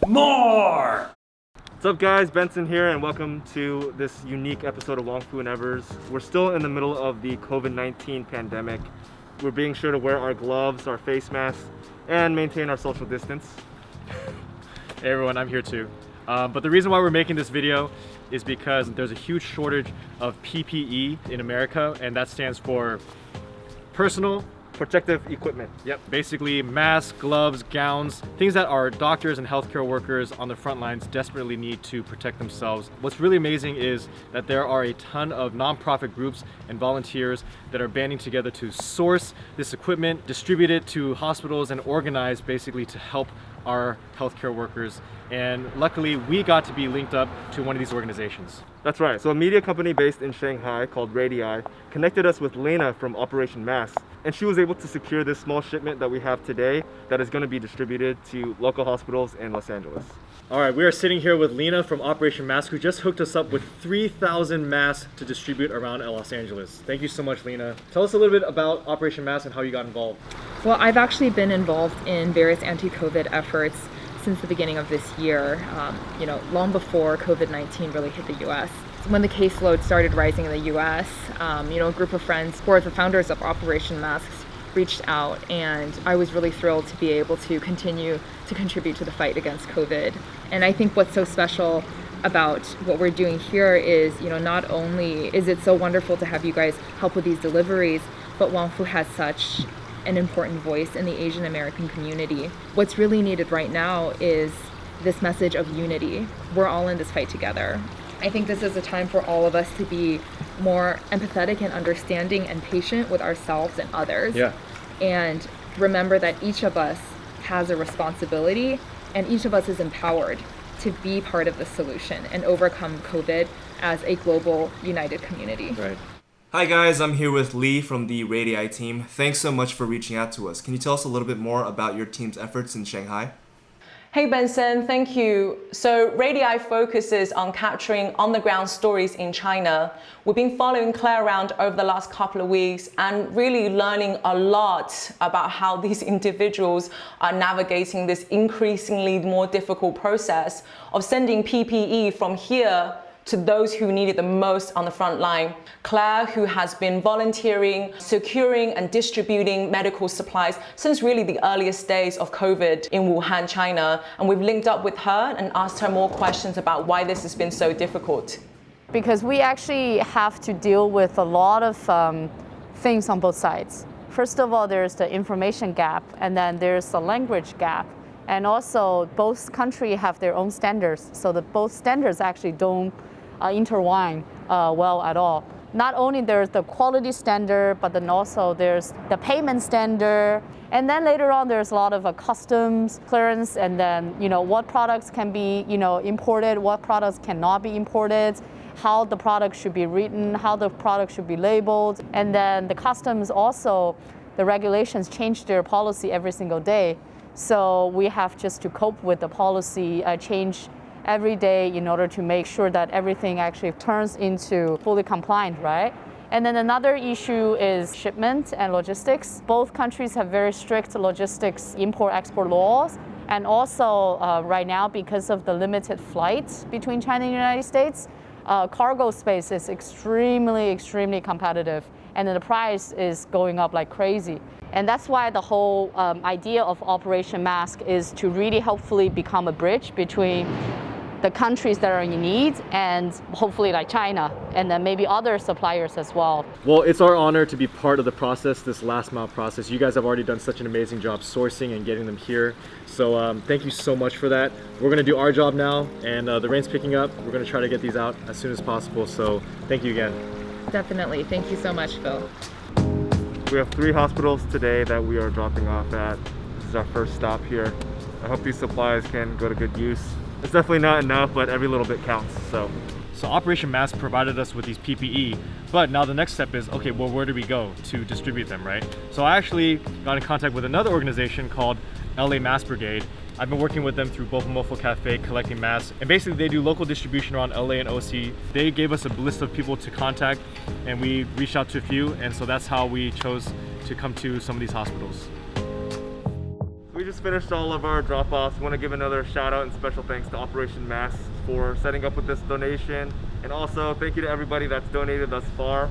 More! What's up guys, Benson here and welcome to this unique episode of Wong Fu and Evers. We're still in the middle of the COVID-19 pandemic. We're being sure to wear our gloves, our face masks, and maintain our social distance. Hey everyone, I'm here too. But the reason why we're making this video is because there's a huge shortage of PPE in America, and that stands for personal Protective equipment. Yep, basically masks, gloves, gowns, things that our doctors and healthcare workers on the front lines desperately need to protect themselves. What's really amazing is that there are a ton of nonprofit groups and volunteers that are banding together to source this equipment, distribute it to hospitals, and organize basically to help our healthcare workers. And luckily, we got to be linked up to one of these organizations. That's right. So a media company based in Shanghai called RADII connected us with Lena from Operation Mask, and she was able to secure this small shipment that we have today that is going to be distributed to local hospitals in Los Angeles. All right, we are sitting here with Lena from Operation Mask, who just hooked us up with 3,000 masks to distribute around Los Angeles. Thank you so much, Lena. Tell us a little bit about Operation Mask and how you got involved. Well, I've actually been involved in various anti-COVID efforts since the beginning of this year, long before COVID-19 really hit the US. When the caseload started rising in the US, a group of friends who are the founders of Operation Masks reached out, and I was really thrilled to be able to continue to contribute to the fight against COVID. And I think what's so special about what we're doing here is, not only is it so wonderful to have you guys help with these deliveries, but Wong Fu has such an important voice in the Asian American community. What's really needed right now is this message of unity. We're all in this fight together. I think this is a time for all of us to be more empathetic and understanding and patient with ourselves and others. Yeah. And remember that each of us has a responsibility, and each of us is empowered to be part of the solution and overcome COVID as a global united community. Right. Hi guys, I'm here with Lee from the RADII team. Thanks so much for reaching out to us. Can you tell us a little bit more about your team's efforts in Shanghai? Hey Benson, thank you. So RADII focuses on capturing on-the-ground stories in China. We've been following Claire around over the last couple of weeks and really learning a lot about how these individuals are navigating this increasingly more difficult process of sending PPE from here to those who need it the most on the front line. Claire, who has been volunteering, securing and distributing medical supplies since really the earliest days of COVID in Wuhan, China. And we've linked up with her and asked her more questions about why this has been so difficult. Because we actually have to deal with a lot of things on both sides. First of all, there's the information gap, and then there's the language gap. And also, both countries have their own standards, so both standards actually don't intertwine well at all. Not only there's the quality standard, but then also there's the payment standard. And then later on, there's a lot of customs clearance, and then, what products can be, imported, what products cannot be imported, how the product should be written, how the product should be labeled. And then the customs also, the regulations change their policy every single day. So we have just to cope with the policy change every day in order to make sure that everything actually turns into fully compliant, right? And then another issue is shipment and logistics. Both countries have very strict logistics import-export laws. And also right now, because of the limited flights between China and the United States, cargo space is extremely competitive. And then the price is going up like crazy. And that's why the whole idea of Operation Mask is to really hopefully become a bridge between the countries that are in need and hopefully like China and then maybe other suppliers as well. Well, it's our honor to be part of the process, this last mile process. You guys have already done such an amazing job sourcing and getting them here. So thank you so much for that. We're gonna do our job now, and the rain's picking up. We're gonna try to get these out as soon as possible. So thank you again. Definitely. Thank you so much, Phil. We have 3 hospitals today that we are dropping off at. This is our first stop here. I hope these supplies can go to good use. It's definitely not enough, but every little bit counts, so. So Operation Mask provided us with these PPE, but now the next step is, okay, well, where do we go to distribute them, right? So I actually got in contact with another organization called LA Mask Brigade. I've been working with them through Bopomofo Cafe, collecting masks, and basically they do local distribution around LA and OC. They gave us a list of people to contact, and we reached out to a few, and so that's how we chose to come to some of these hospitals. We just finished all of our drop-offs. We want to give another shout out and special thanks to Operation Mask for setting up with this donation. And also thank you to everybody that's donated thus far.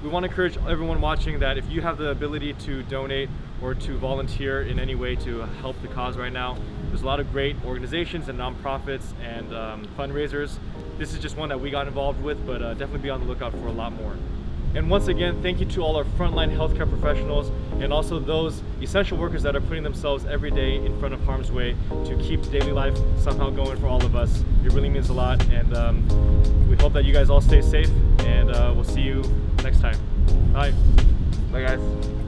We want to encourage everyone watching that if you have the ability to donate or to volunteer in any way to help the cause right now, there's a lot of great organizations and nonprofits and fundraisers. This is just one that we got involved with, but definitely be on the lookout for a lot more. And once again, thank you to all our frontline healthcare professionals and also those essential workers that are putting themselves every day in front of harm's way to keep daily life somehow going for all of us. It really means a lot, and we hope that you guys all stay safe, and we'll see you next time. Bye. Bye guys.